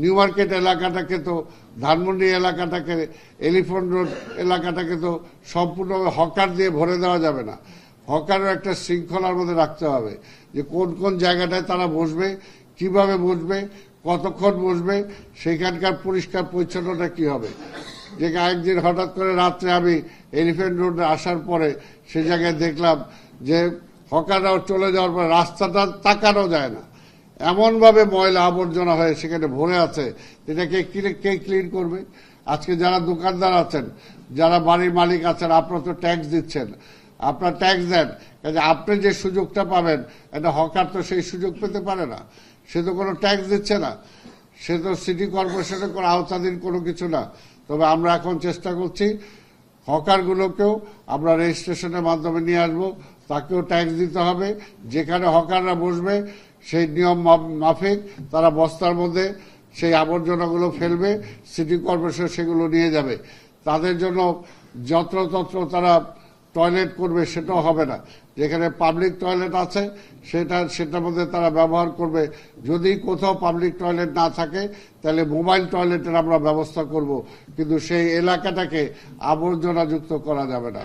New market এলাকাটাকে তো, Dhanmondi এলাকাটাকে, elephant road এলাকাটাকে তো সম্পূর্ণ হকার দিয়ে ভরে দেওয়া যাবে না। হকারও একটা শৃঙ্খলার মধ্যে রাখতে হবে, যে কোন কোন জায়গাটায় তারা বসবে, কিভাবে বসবে, কতক্ষণ বসবে, সেখানকার পরিষ্কার পরিচ্ছন্নতা কি হবে। যে একদিন হঠাৎ করে রাত্রে আমি এলিফ্যান্ট রোডে আসার পরে সে জায়গায় দেখলাম যে হকাররাও চলে যাওয়ার পর রাস্তাটা তাকানো যায় না, এমনভাবে ময়লা আবর্জনা হয়ে সেখানে ভরে আছে। এটাকে কে ক্লিন করবে? আজকে যারা দোকানদার আছেন, যারা বাড়ির মালিক আছেন, আপনারা তো ট্যাক্স দিচ্ছেন, আপনার ট্যাক্স দেন, কাজে আপনি যে সুযোগটা পাবেন, একটা হকার তো সেই সুযোগ পেতে পারে না। সে তো কোনো ট্যাক্স দিচ্ছে না, সে তো সিটি কর্পোরেশনের কোনো আওতাধীন কোনো কিছু না। তবে আমরা এখন চেষ্টা করছি হকারগুলোকেও আমরা রেজিস্ট্রেশনের মাধ্যমে নিয়ে আসবো, তাকেও ট্যাক্স দিতে হবে। যেখানে হকাররা বসবে সেই নিয়ম মাফিক তারা বস্তার মধ্যে সেই আবর্জনাগুলো ফেলবে, সিটি কর্পোরেশন সেগুলো নিয়ে যাবে। তাদের জন্য যত্রতত্র তারা টয়লেট করবে সেটাও হবে না। যেখানে পাবলিক টয়লেট আছে সেটার মধ্যে তারা ব্যবহার করবে। যদি কোথাও পাবলিক টয়লেট না থাকে তাহলে মোবাইল টয়লেটের আমরা ব্যবস্থা করব, কিন্তু সেই এলাকাটাকে আবর্জনাযুক্ত করা যাবে না।